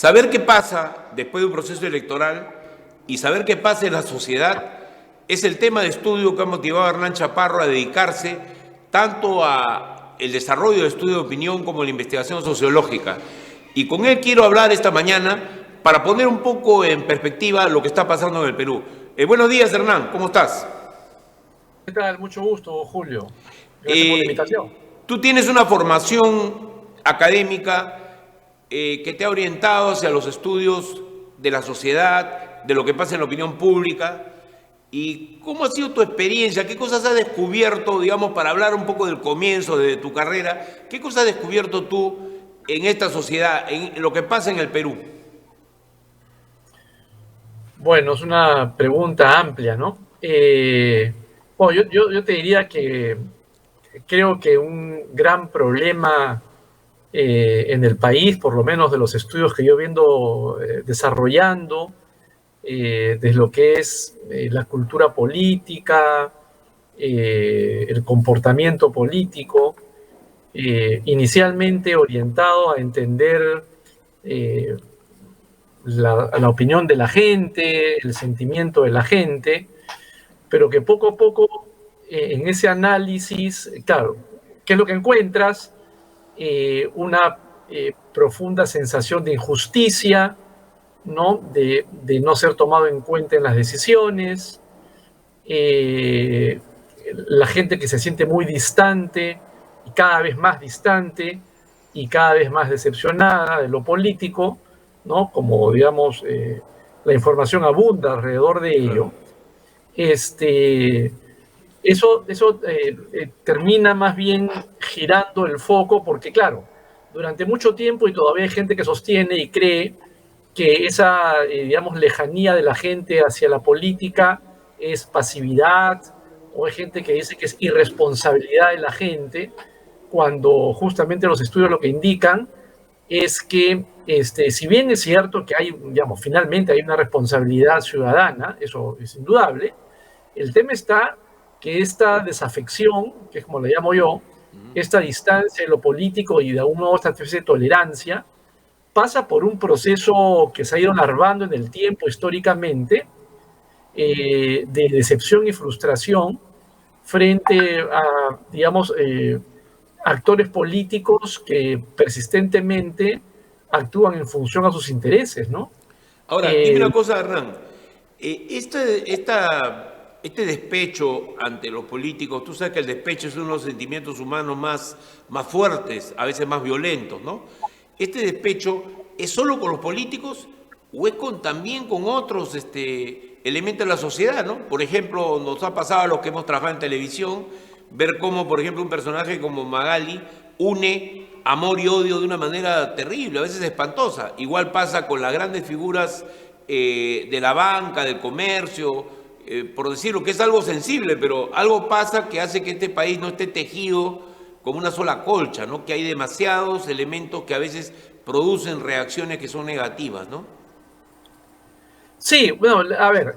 Saber qué pasa después de un proceso electoral y saber qué pasa en la sociedad es el tema de estudio que ha motivado a Hernán Chaparro a dedicarse tanto a el desarrollo de estudio de opinión como a la investigación sociológica. Y con él quiero hablar esta mañana para poner un poco en perspectiva lo que está pasando en el Perú. Buenos días, Hernán, ¿cómo estás? ¿Qué tal? Mucho gusto, Julio. Gracias por la invitación. Tú tienes una formación académica que te ha orientado hacia los estudios de la sociedad, de lo que pasa en la opinión pública. ¿Y cómo ha sido tu experiencia? ¿Qué cosas has descubierto, digamos, para hablar un poco del comienzo de tu carrera? ¿Qué cosas has descubierto tú en esta sociedad, en lo que pasa en el Perú? Bueno, es una pregunta amplia, ¿no? Bueno, yo te diría que creo que un gran problema en el país, por lo menos de los estudios que yo viendo desarrollando, desde lo que es la cultura política, el comportamiento político, inicialmente orientado a entender eh, la opinión de la gente, el sentimiento de la gente, pero que poco a poco en ese análisis, claro, ¿qué es lo que encuentras? Una profunda sensación de injusticia, ¿no? De no ser tomado en cuenta en las decisiones, eh, la gente que se siente muy distante y cada vez más distante y cada vez más decepcionada de lo político, ¿no? Como digamos, la información abunda alrededor de Claro. ello. Este, eso termina más bien girando el foco porque, claro, durante mucho tiempo y todavía hay gente que sostiene y cree que esa, digamos, lejanía de la gente hacia la política es pasividad, o hay gente que dice que es irresponsabilidad de la gente, cuando justamente los estudios lo que indican es que, si bien es cierto que hay, digamos, finalmente hay una responsabilidad ciudadana, eso es indudable, el tema está que esta desafección, que es como le llamo yo, esta distancia de lo político y de algún modo esta especie de tolerancia, pasa por un proceso que se ha ido larvando en el tiempo históricamente, de decepción y frustración frente a, digamos, actores políticos que persistentemente actúan en función a sus intereses, ¿no? Ahora, dime Eh, una cosa, Hernán. Este despecho ante los políticos, tú sabes que el despecho es uno de los sentimientos humanos más fuertes, a veces más violentos, ¿no? ¿Este despecho es solo con los políticos o es también con otros elementos de la sociedad, ¿no? Por ejemplo, nos ha pasado a los que hemos trabajado en televisión, ver cómo, por ejemplo, un personaje como Magali une amor y odio de una manera terrible, a veces espantosa. Igual pasa con las grandes figuras de la banca, del comercio, por decirlo, que es algo sensible, pero algo pasa que hace que este país no esté tejido como una sola colcha, ¿no? Que hay demasiados elementos que a veces producen reacciones que son negativas, ¿no? sí, bueno, a ver,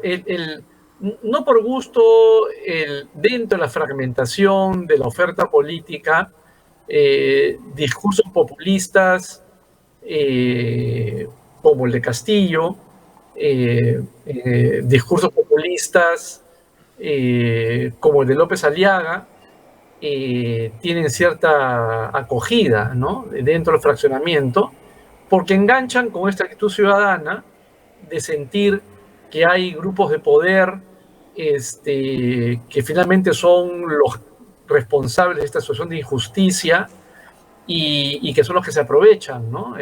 no por gusto, dentro de la fragmentación de la oferta política, discursos populistas eh, como el de Castillo, discursos populistas como el de López Aliaga, tienen cierta acogida, ¿no? Dentro del fraccionamiento, porque enganchan con esta actitud ciudadana de sentir que hay grupos de poder que finalmente son los responsables de esta situación de injusticia y que son los que se aprovechan, ¿no?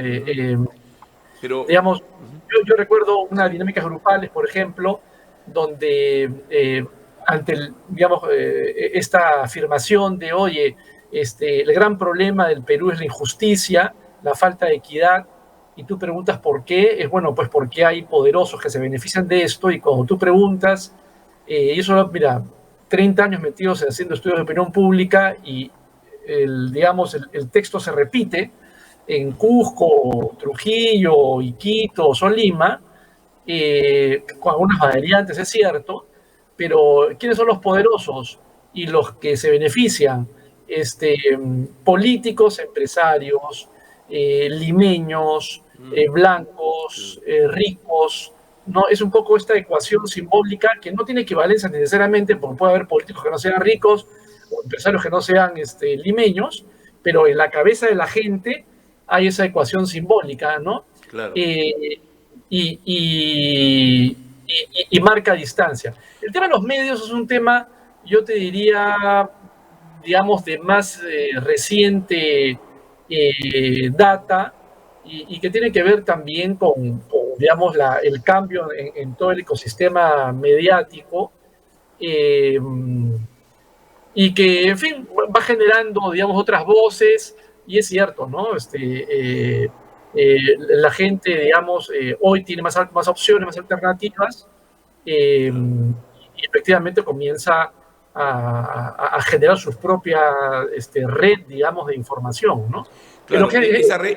Pero, Digamos, yo recuerdo unas dinámicas grupales, por ejemplo, donde ante digamos, esta afirmación de, oye, el gran problema del Perú es la injusticia, la falta de equidad, y tú preguntas por qué, es bueno, pues porque hay poderosos que se benefician de esto, y cuando tú preguntas, y eso, mira, 30 años metidos haciendo estudios de opinión pública y digamos, el texto se repite en Cusco, Trujillo, Iquitos, Lima, con algunas variantes, es cierto, pero ¿quiénes son los poderosos y los que se benefician? Políticos, empresarios, limeños, blancos, ricos, ¿no? Es un poco esta ecuación simbólica que no tiene equivalencia necesariamente, porque puede haber políticos que no sean ricos o empresarios que no sean limeños, pero en la cabeza de la gente hay esa ecuación simbólica, ¿no? Claro. Eh, y, y- y marca distancia. El tema de los medios es un tema, yo te diría, digamos, de más reciente data y que tiene que ver también digamos, el cambio en todo el ecosistema mediático eh, y que, en fin, va generando, digamos, otras voces y es cierto, ¿no? La gente, digamos, hoy tiene más opciones, más alternativas Claro. y efectivamente comienza a generar su propia red, digamos, de información, ¿no? Pero Claro,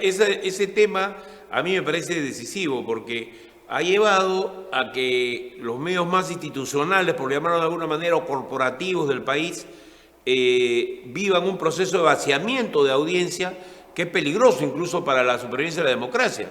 ese tema a mí me parece decisivo porque ha llevado a que los medios más institucionales, por llamarlo de alguna manera, o corporativos del país, vivan un proceso de vaciamiento de audiencia que es peligroso incluso para la supervivencia de la democracia.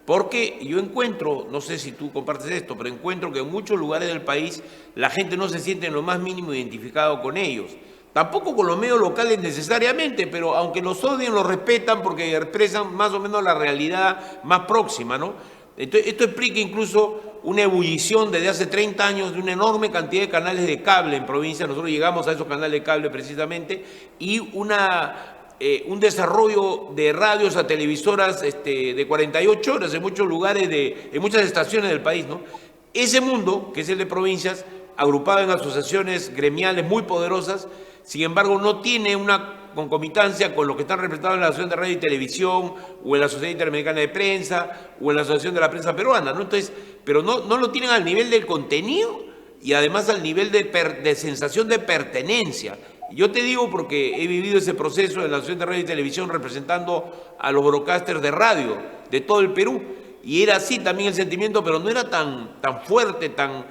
Porque yo encuentro, no sé si tú compartes esto, pero encuentro que en muchos lugares del país la gente no se siente en lo más mínimo identificado con ellos. Tampoco con los medios locales necesariamente, pero aunque los odien, los respetan porque expresan más o menos la realidad más próxima, ¿no? Entonces, esto explica incluso una ebullición desde hace 30 años de una enorme cantidad de canales de cable en provincia. Nosotros llegamos a esos canales de cable precisamente y un desarrollo de radios a televisoras de 48 horas en muchos lugares, en muchas estaciones del país, ¿no? Ese mundo, que es el de provincias, agrupado en asociaciones gremiales muy poderosas, sin embargo, no tiene una concomitancia con lo que están representados en la Asociación de Radio y Televisión, o en la Sociedad Interamericana de Prensa, o en la Asociación de la Prensa Peruana, ¿no? Entonces, pero no lo tienen al nivel del contenido y además al nivel de sensación de pertenencia. Yo te digo porque he vivido ese proceso en la Asociación de Radio y Televisión representando a los broadcasters de radio de todo el Perú. Y era así también el sentimiento, pero no era tan fuerte, tan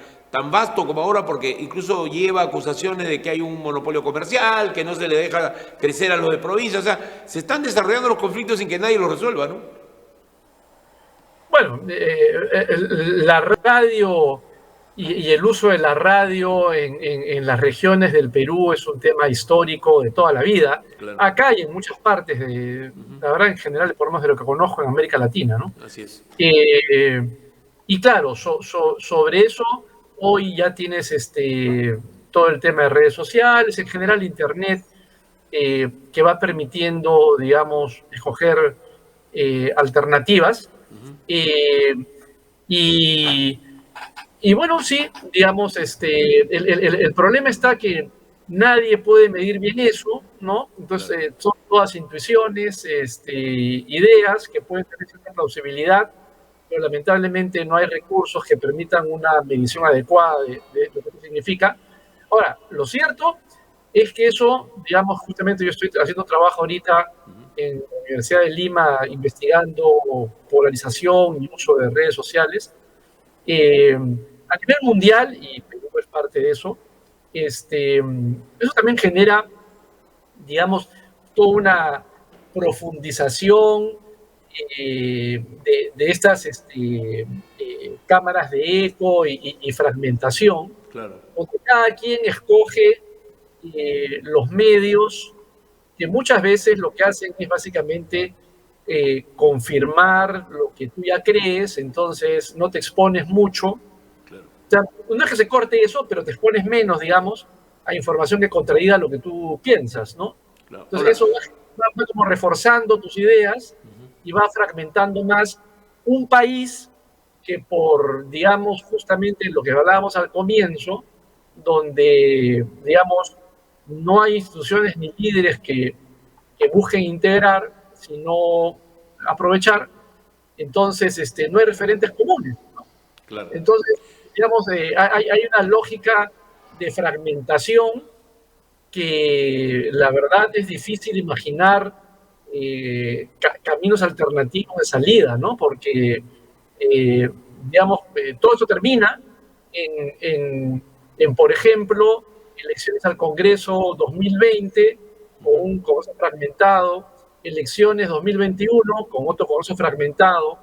vasto como ahora, porque incluso lleva acusaciones de que hay un monopolio comercial, que no se le deja crecer a los de provincia. O sea, se están desarrollando los conflictos sin que nadie los resuelva, ¿no? bueno, la radio y el uso de la radio en las regiones del Perú es un tema histórico de toda la vida. Claro. Acá y en muchas partes, la verdad en general, por lo menos de lo que conozco en América Latina, ¿no? Así es. Y claro, sobre eso, hoy ya tienes todo el tema de redes sociales, en general Internet, que va permitiendo, digamos, escoger alternativas. Eh, y, y, bueno, sí, digamos, el problema está que nadie puede medir bien eso, ¿no? Entonces, Claro. son todas intuiciones, ideas que pueden tener cierta plausibilidad, pero lamentablemente no hay recursos que permitan una medición adecuada de lo que significa. Ahora, lo cierto es que eso, digamos, justamente yo estoy haciendo trabajo ahorita en la Universidad de Lima investigando polarización y uso de redes sociales. A nivel mundial, y Perú es parte de eso, eso también genera, digamos, toda una profundización de estas cámaras de eco y fragmentación, Claro. donde cada quien escoge los medios que muchas veces lo que hacen es básicamente confirmar lo que tú ya crees, entonces no te expones mucho. O Claro. sea, no es que se corte eso, pero te expones menos, digamos, a información que contradiga lo que tú piensas, ¿no? Claro. Entonces Ahora, eso va como reforzando tus ideas y va fragmentando más un país que por, digamos, justamente lo que hablábamos al comienzo, donde, digamos, no hay instituciones ni líderes que busquen integrar, sino aprovechar, entonces no hay referentes comunes. claro. Entonces, digamos, hay una lógica de fragmentación que la verdad es difícil imaginar caminos alternativos de salida, ¿no? Porque, eh, digamos, todo eso termina en, en, por ejemplo, elecciones al Congreso 2020 con un Congreso fragmentado, elecciones 2021 con otro Congreso fragmentado.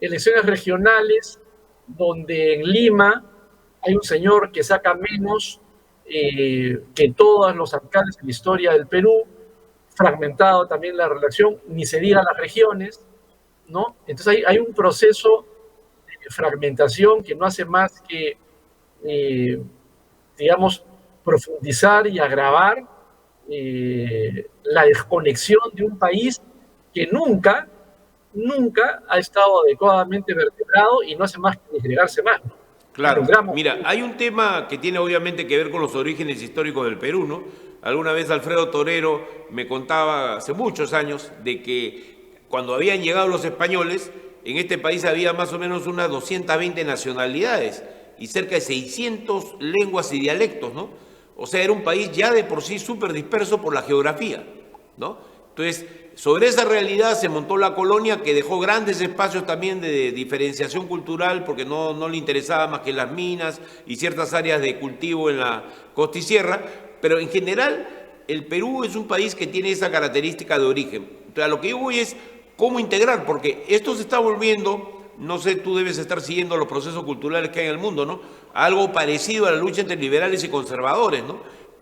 elecciones regionales donde en Lima hay un señor que saca menos que todos los alcaldes en la historia del Perú, fragmentado también la relación, ni se diga las regiones, ¿no? Entonces hay un proceso de fragmentación que no hace más que, eh, digamos, profundizar y agravar la desconexión de un país que nunca ha estado adecuadamente vertebrado y no hace más que disgregarse más, ¿no? Claro, Logramos. mira, hay un tema que tiene obviamente que ver con los orígenes históricos del Perú, ¿no? Alguna vez Alfredo Torero me contaba hace muchos años de que cuando habían llegado los españoles, en este país había más o menos unas 220 nacionalidades y cerca de 600 lenguas y dialectos, ¿no? O sea, era un país ya de por sí súper disperso por la geografía, ¿no? Entonces, sobre esa realidad se montó la colonia que dejó grandes espacios también de diferenciación cultural porque no le interesaba más que las minas y ciertas áreas de cultivo en la costa y sierra, pero en general el Perú es un país que tiene esa característica de origen. Entonces, a lo que yo voy es cómo integrar, porque esto se está volviendo, no sé, tú debes estar siguiendo los procesos culturales que hay en el mundo, ¿no? Algo parecido a la lucha entre liberales y conservadores, ¿no?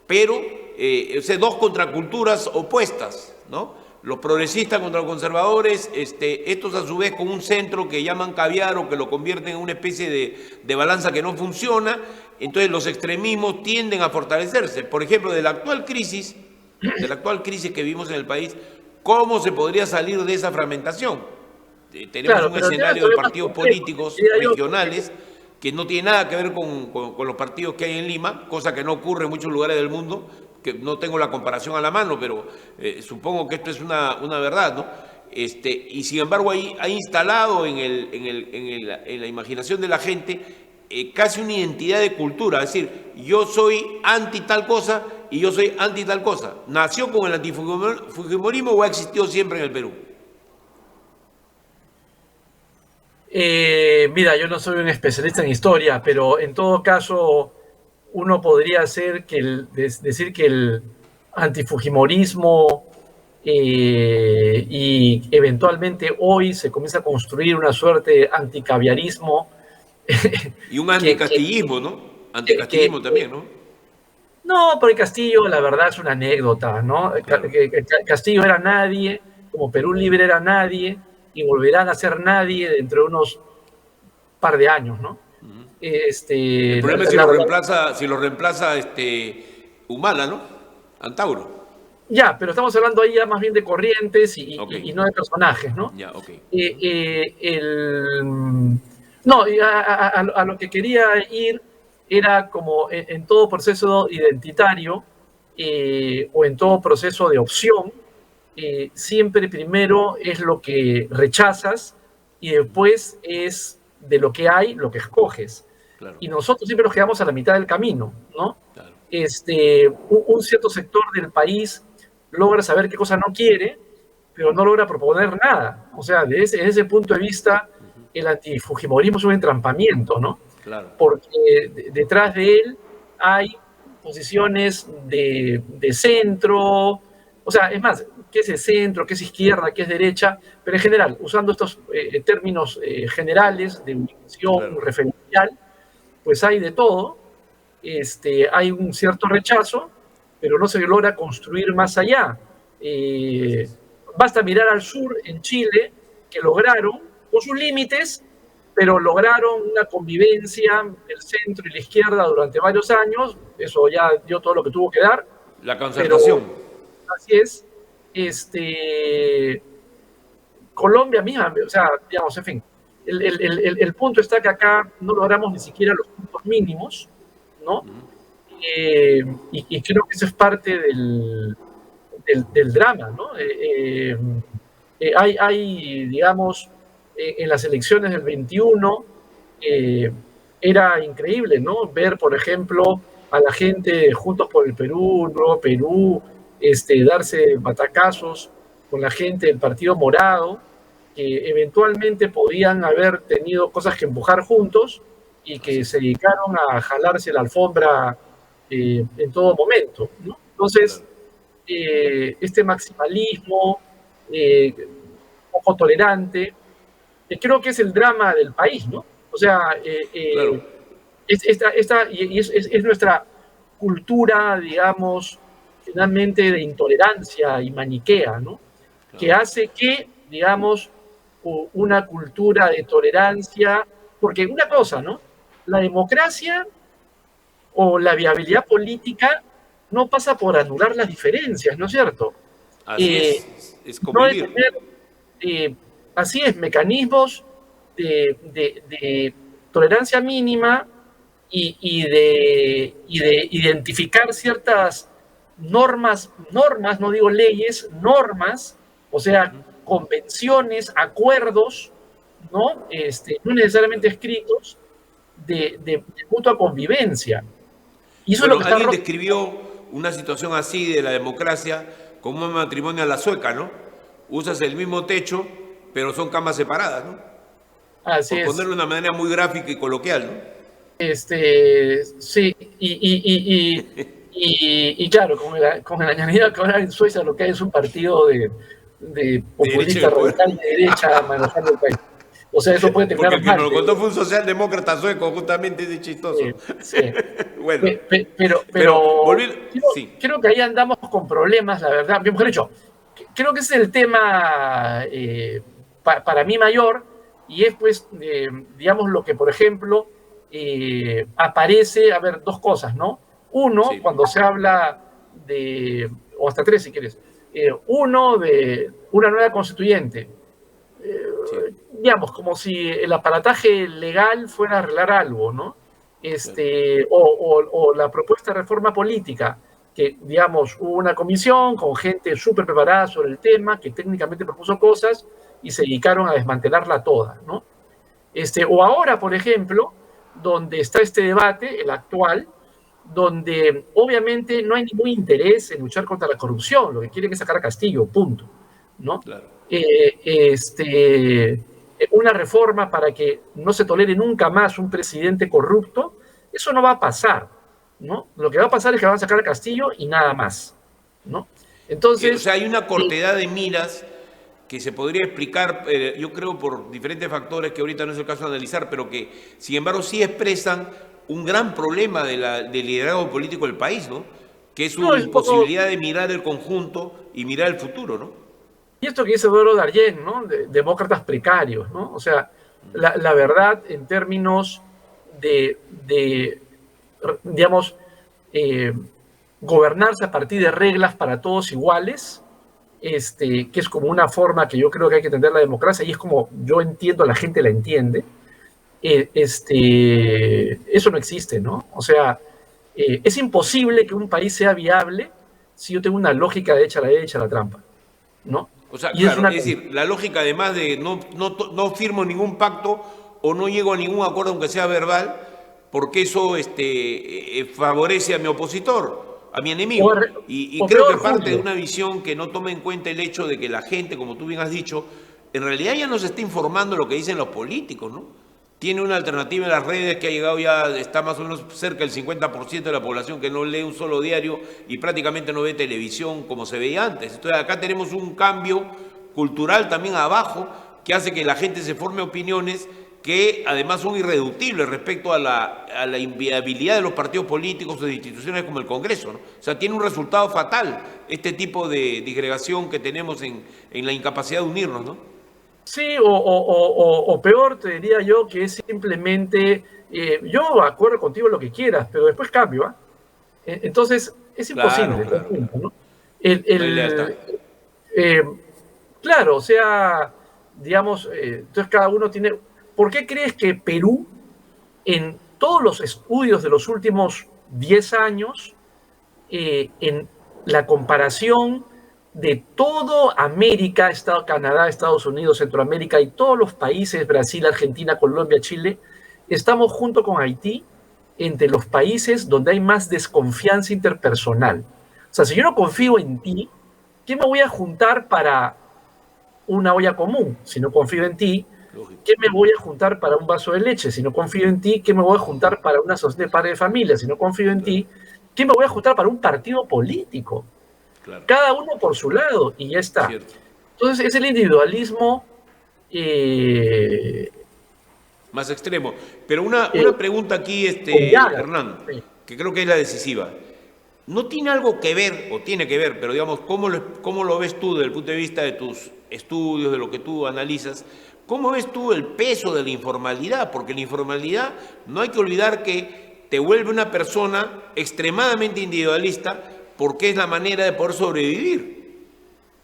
Pero, o sea, dos contraculturas opuestas, ¿no? Los progresistas contra los conservadores, estos a su vez con un centro que llaman caviar o que lo convierten en una especie de balanza que no funciona, entonces los extremismos tienden a fortalecerse. Por ejemplo, de la actual crisis que vivimos en el país, ¿cómo se podría salir de esa fragmentación? Tenemos Claro, un pero escenario de partidos políticos diría yo, regionales que no tiene nada que ver con los partidos que hay en Lima, cosa que no ocurre en muchos lugares del mundo, que no tengo la comparación a la mano, pero supongo que esto es una verdad, ¿no? Y sin embargo ha instalado en la imaginación de la gente casi una identidad de cultura, es decir, yo soy anti tal cosa y yo soy anti tal cosa. ¿Nació con el antifujimorismo o ha existido siempre en el Perú? Mira, yo no soy un especialista en historia, pero en todo caso uno podría decir que el antifujimorismo y eventualmente hoy se comienza a construir una suerte de anticaviarismo Y un que, anticastillismo, ¿no? que Anticastillismo también, ¿no? no, porque Castillo, la verdad, es una anécdota, ¿no? Claro. Castillo era nadie, como Perú Libre era nadie, y volverán a ser nadie dentro de unos par de años, ¿no? El Este, la, problema es la, si lo reemplaza Humala, ¿no? Antauro. ya, pero estamos hablando ahí ya más bien de corrientes Ok, y no de personajes, ¿no? ya, ok. Eh, eh, el, no, a lo que quería ir era como en todo proceso identitario o en todo proceso de opción, siempre primero es lo que rechazas y después es de lo que hay lo que escoges. Claro, Y nosotros siempre nos quedamos a la mitad del camino, ¿no? claro, Un cierto sector del país logra saber qué cosa no quiere, pero no logra proponer nada. O sea, desde ese punto de vista, el antifujimorismo es un entrampamiento, ¿no? claro. Porque detrás de él hay posiciones de centro, o sea, es más, qué es el centro, qué es izquierda, qué es derecha, pero en general, usando estos términos generales de ubicación Claro. referencial, pues hay de todo, hay un cierto rechazo, pero no se logra construir más allá. Así Eh, es. Basta mirar al sur, en Chile, que lograron, con sus límites, pero lograron una convivencia del centro y la izquierda durante varios años, eso ya dio todo lo que tuvo que dar, La pero concertación. así es. Colombia misma, o sea, digamos, en fin, el punto está que acá no logramos ni siquiera los puntos mínimos, ¿no? Y creo que eso es parte del drama, ¿no? Digamos, en las elecciones del 21, era increíble, ¿no? Ver, por ejemplo, a la gente de Juntos por el Perú, Nuevo Perú, darse batacazos con la gente del Partido Morado, que eventualmente podían haber tenido cosas que empujar juntos y Así que es. se dedicaron a jalarse la alfombra en todo momento, ¿no? Entonces, Claro. este maximalismo poco tolerante creo que es el drama del país, ¿no? O sea, Claro, es nuestra cultura, digamos, finalmente de intolerancia y maniquea, ¿no? Que claro. hace que, digamos, una cultura de tolerancia, porque una cosa, ¿no? La democracia o la viabilidad política no pasa por anular las diferencias, ¿no es cierto? Así Eh, es no de convivir. tener, así es, mecanismos de tolerancia mínima y de identificar ciertas normas, no digo leyes, normas, o sea, convenciones, acuerdos, ¿no? No necesariamente Claro. escritos, de mutua convivencia. Y eso es lo Bueno, que está alguien roto. describió una situación así de la democracia como un matrimonio a la sueca, ¿no? Usas el mismo techo, pero son camas separadas, ¿no? Así Por es. ponerlo de una manera muy gráfica y coloquial, ¿no? Sí, y claro, con el añadido que ahora en Suecia lo que hay es un partido de De derecha y populista de poder. radical de derecha manejando el país. O sea, eso puede Porque terminar el que nos mal, lo te contó digo. fue un socialdemócrata sueco, justamente, ese Sí, chistoso. sí. Bueno, pero Pero volviendo, creo, sí, creo que ahí andamos con problemas, la verdad. Bien, mejor dicho, creo que ese es el tema para mí mayor, y es pues, digamos, lo que, por ejemplo, aparece, a ver, dos cosas, ¿no? Uno, sí, cuando se habla de, o hasta tres si quieres, uno de una nueva constituyente, sí, digamos, como si el aparataje legal fuera a arreglar algo, ¿no? claro. O la propuesta de reforma política, que, digamos, hubo una comisión con gente súper preparada sobre el tema, que técnicamente propuso cosas y se dedicaron a desmantelarla toda, ¿no? O ahora, por ejemplo, donde está este debate, el actual, donde obviamente no hay ningún interés en luchar contra la corrupción, lo que quieren es sacar a Castillo, punto, ¿no? Claro. Una reforma para que no se tolere nunca más un presidente corrupto, eso no va a pasar, ¿no? Lo que va a pasar es que van a sacar a Castillo y nada más, ¿no? O Entonces, sea, hay una eh, cortedad de miras que se podría explicar, yo creo, por diferentes factores que ahorita no es el caso de analizar, pero que, sin embargo, sí expresan un gran problema del liderazgo político del país, ¿no? Que es no, su es un poco, imposibilidad de mirar el conjunto y mirar el futuro, ¿no? y esto que dice Eduardo Darien, ¿no? Demócratas precarios, ¿no? O sea, la verdad, en términos de digamos, eh, gobernarse a partir de reglas para todos iguales, que es como una forma que yo creo que hay que entender la democracia, y es como yo entiendo, la gente la entiende, eso no existe, ¿no? O sea, es imposible que un país sea viable si yo tengo una lógica de echa la derecha la trampa, ¿no? O sea, Y es claro, una... es decir, la lógica además de no firmo ningún pacto o no llego a ningún acuerdo aunque sea verbal, porque eso favorece a mi opositor, a mi O, enemigo. Y o creo peor, que parte de Julio, una visión que no toma en cuenta el hecho de que la gente, como tú bien has dicho, en realidad ya no se está informando lo que dicen los políticos, ¿no? Tiene una alternativa en las redes que ha llegado ya, está más o menos cerca del 50% de la población que no lee un solo diario y prácticamente no ve televisión como se veía antes. Entonces acá tenemos un cambio cultural también abajo que hace que la gente se forme opiniones que además son irreductibles respecto a la inviabilidad de los partidos políticos o de instituciones como el Congreso, ¿no? O sea, tiene un resultado fatal este tipo de disgregación que tenemos en la incapacidad de unirnos, ¿no? sí, o peor te diría yo que es simplemente, yo acuerdo contigo lo que quieras, pero después cambio, ¿ah? Entonces, es Claro, imposible, claro, claro. ¿no? El, No hay lealtad. el, eh, claro, o sea, digamos, entonces cada uno tiene... ¿Por qué crees que Perú, en todos los estudios de los últimos 10 años, en la comparación de todo América, Canadá, Estados Unidos, Centroamérica y todos los países, Brasil, Argentina, Colombia, Chile, estamos junto con Haití entre los países donde hay más desconfianza interpersonal? O sea, si yo no confío en ti, ¿qué me voy a juntar para una olla común? Si no confío en ti, Lógico. ¿qué me voy a juntar para un vaso de leche? Si no confío en ti, ¿qué me voy a juntar para una sociedad de padre de familia? Si no confío en Claro, ti, ¿qué me voy a juntar para un partido político? claro. Cada uno por su lado y ya está. Cierto. Entonces es el individualismo eh, Más extremo. Pero una eh, pregunta aquí, con llagas. Hernán, Sí. que creo que es la decisiva. ¿No tiene algo que ver, o tiene que ver, pero digamos, cómo lo ves tú desde el punto de vista de tus estudios, de lo que tú analizas? ¿Cómo ves tú el peso de la informalidad? Porque la informalidad no hay que olvidar que te vuelve una persona extremadamente individualista porque es la manera de poder sobrevivir.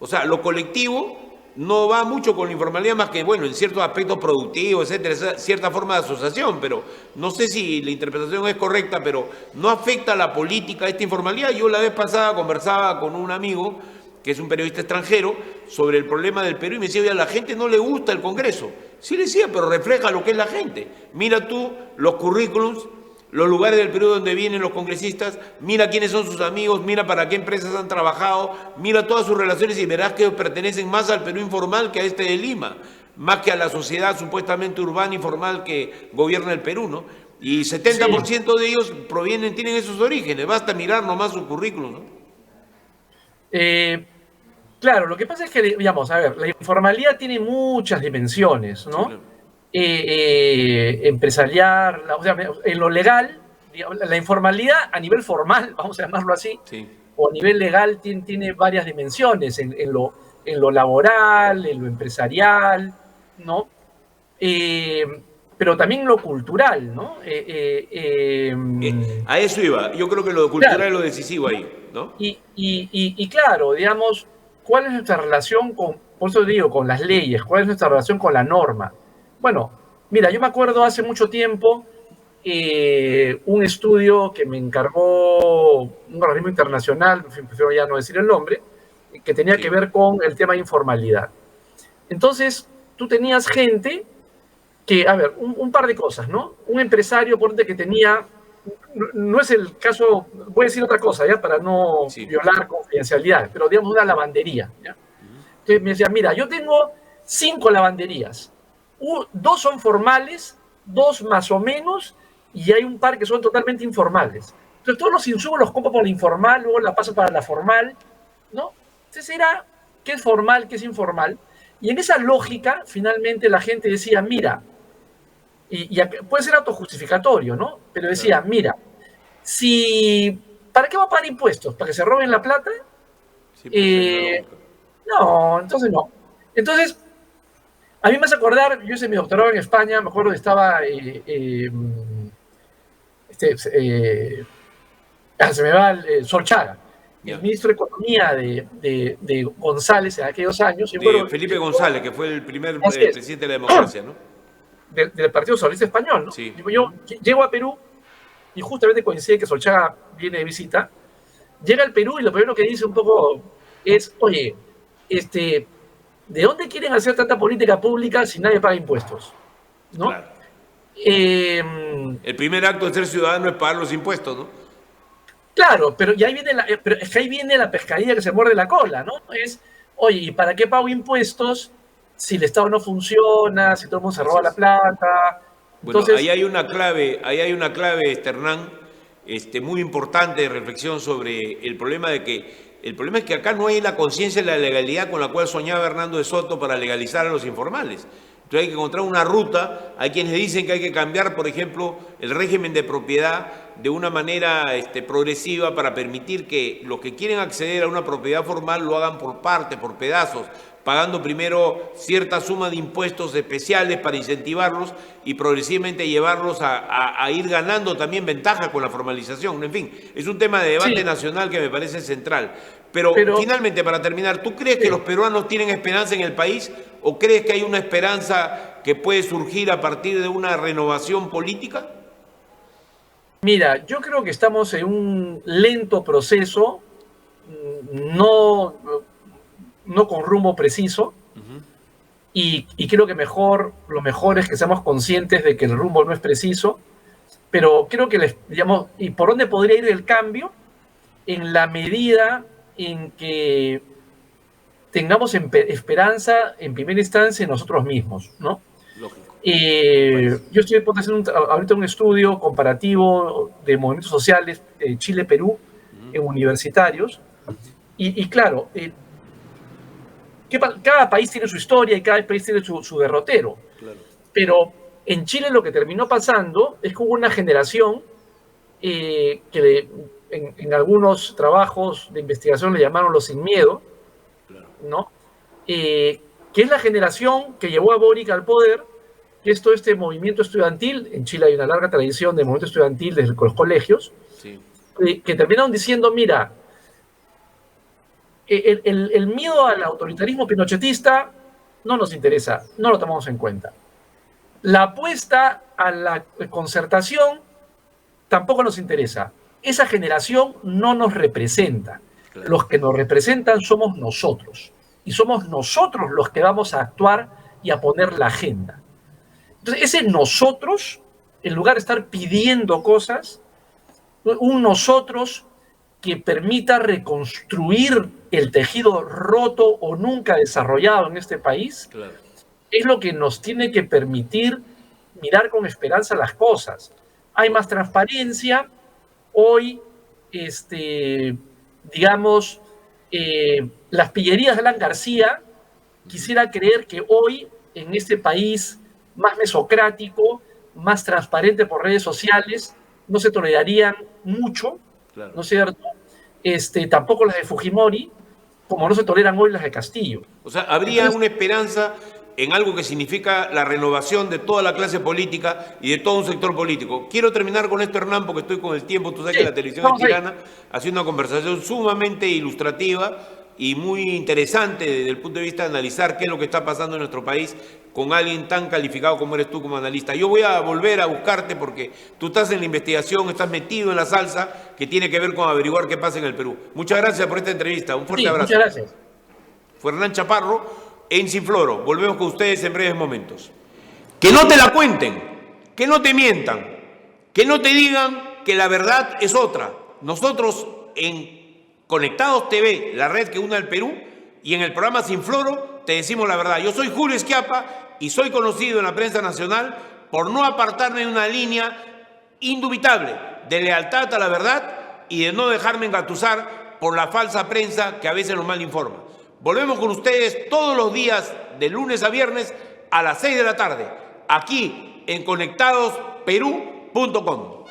O sea, lo colectivo no va mucho con la informalidad más que, bueno, en ciertos aspectos productivos, etcétera, esa cierta forma de asociación, pero no sé si la interpretación es correcta, pero no afecta a la política esta informalidad. Yo la vez pasada conversaba con un amigo que es un periodista extranjero, sobre el problema del Perú y me decía, oye, a la gente no le gusta el Congreso. Sí le decía, pero refleja lo que es la gente. Mira tú los currículums, los lugares del Perú donde vienen los congresistas, mira quiénes son sus amigos, mira para qué empresas han trabajado, mira todas sus relaciones y verás que pertenecen más al Perú informal que a este de Lima, más que a la sociedad supuestamente urbana informal que gobierna el Perú, ¿no? Y Sí. 70% de ellos tienen esos orígenes, basta mirar nomás su currículum, ¿no? Eh, claro, lo que pasa es que, digamos, a ver, la informalidad tiene muchas dimensiones, Sí, ¿no? claro. Empresarial, o sea, en lo legal, digamos, la informalidad a nivel formal, vamos a llamarlo así, Sí. o a nivel legal tiene varias dimensiones, en lo laboral, en lo empresarial, ¿no? Eh, pero también lo cultural, ¿no? A eso iba. Yo creo que lo Claro, cultural es lo decisivo ahí, ¿no? y claro, digamos, ¿cuál es nuestra relación con, por eso digo, con las leyes? ¿Cuál es nuestra relación con la norma? Bueno, mira, yo me acuerdo hace mucho tiempo un estudio que me encargó un organismo internacional, prefiero ya no decir el nombre, que tenía que Sí. ver con el tema de informalidad. Entonces, tú tenías gente que, a ver, un par de cosas, ¿no? Un empresario, ponte que tenía, no es el caso, voy a decir otra cosa, ¿ya? Para no Sí. violar confidencialidad, pero digamos una lavandería, ¿ya? Entonces me decía, mira, yo tengo 5 lavanderías, dos son formales, dos más o menos, y hay un par que son totalmente informales. Entonces todos los insumos los compro por la informal, luego la paso para la formal, ¿no? Entonces era qué es formal, qué es informal. Y en esa lógica, finalmente la gente decía, mira, y puede ser autojustificatorio, ¿no? Pero Claro. decía, mira, si, ¿para qué va a pagar impuestos? ¿Para que se roben la plata? Sí, pues es la Eh, lógica. no, entonces no. Entonces, a mí me hace acordar, yo hice mi doctorado en España, me acuerdo que estaba, este, se me va Solchaga, el Ya. ministro de Economía de González en aquellos años, y De bueno, Felipe González, que fue el primer así es, presidente de la democracia, ¿no? del Partido Socialista Español, ¿no? Sí. Digo, yo llego a Perú y justamente coincide que Solchaga viene de visita, llega al Perú y lo primero que dice un poco es, oye, ¿de dónde quieren hacer tanta política pública si nadie paga impuestos? ¿No? Claro. Eh, El primer acto de ser ciudadano es pagar los impuestos, ¿no? claro, pero, y ahí viene pero es que ahí viene la pescadilla que se muerde la cola, ¿no? Es, oye, ¿y para qué pago impuestos si el Estado no funciona, si todo el mundo se Así roba la es. plata? Bueno, Entonces, ahí hay una clave, Hernán, muy importante de reflexión sobre el problema de que el problema es que acá no hay la conciencia de la legalidad con la cual soñaba Hernando de Soto para legalizar a los informales. Entonces hay que encontrar una ruta. Hay quienes dicen que hay que cambiar, por ejemplo, el régimen de propiedad de una manera progresiva para permitir que los que quieren acceder a una propiedad formal lo hagan por parte, por pedazos, pagando primero cierta suma de impuestos especiales para incentivarlos y progresivamente llevarlos a ir ganando también ventaja con la formalización. En fin, es un tema de debate sí, nacional que me parece central. Pero pero finalmente, para terminar, ¿tú crees que sí. los peruanos tienen esperanza en el país o crees que hay una esperanza que puede surgir a partir de una renovación política? Mira, yo creo que estamos en un lento proceso, no, no con rumbo preciso, y creo que lo mejor es que seamos conscientes de que el rumbo no es preciso, pero creo que, digamos, ¿y por dónde podría ir el cambio? En la medida en que tengamos esperanza en primera instancia en nosotros mismos, ¿no? Lógico, el país. Yo estoy haciendo ahorita un estudio comparativo de movimientos sociales Chile-Perú en universitarios, y claro, Cada país tiene su historia y cada país tiene su derrotero. Claro. Pero en Chile lo que terminó pasando es que hubo una generación que en algunos trabajos de investigación le llamaron los sin miedo, ¿no? Que es la generación que llevó a Boric al poder, que es todo este movimiento estudiantil. En Chile hay una larga tradición de movimiento estudiantil desde los colegios, Sí. que terminaron diciendo, mira, el miedo al autoritarismo pinochetista no nos interesa, no lo tomamos en cuenta. La apuesta a la concertación tampoco nos interesa. Esa generación no nos representa. Claro. Los que nos representan somos nosotros. Y somos nosotros los que vamos a actuar y a poner la agenda. Entonces, ese nosotros, en lugar de estar pidiendo cosas, un nosotros que permita reconstruir el tejido roto o nunca desarrollado en este país, Claro. es lo que nos tiene que permitir mirar con esperanza las cosas. Hay más transparencia. Hoy, digamos, las pillerías de Alan García, quisiera creer que hoy, en este país más mesocrático, más transparente por redes sociales, no se tolerarían mucho, Claro. ¿no es cierto? Tampoco las de Fujimori, como no se toleran hoy las de Castillo. O sea, habría Entonces, una esperanza en algo que significa la renovación de toda la clase política y de todo un sector político. Quiero terminar con esto, Hernán, porque estoy con el tiempo. Tú sabes sí, que la televisión es vamos ahí. tirana. Ha sido una conversación sumamente ilustrativa y muy interesante desde el punto de vista de analizar qué es lo que está pasando en nuestro país con alguien tan calificado como eres tú como analista. Yo voy a volver a buscarte porque tú estás en la investigación, estás metido en la salsa que tiene que ver con averiguar qué pasa en el Perú. Muchas gracias por esta entrevista. Un fuerte Sí, abrazo. muchas gracias. Fue Hernán Chaparro en Sinfloro. Volvemos con ustedes en breves momentos. Que no te la cuenten, que no te mientan, que no te digan que la verdad es otra. Nosotros en Conectados TV, la red que une al Perú, y en el programa Sinfloro te decimos la verdad. Yo soy Julio Schiappa y soy conocido en la prensa nacional por no apartarme de una línea indubitable de lealtad a la verdad y de no dejarme engatusar por la falsa prensa que a veces nos mal informa. Volvemos con ustedes todos los días de lunes a viernes a las 6 de la tarde, aquí en conectadosperú.com.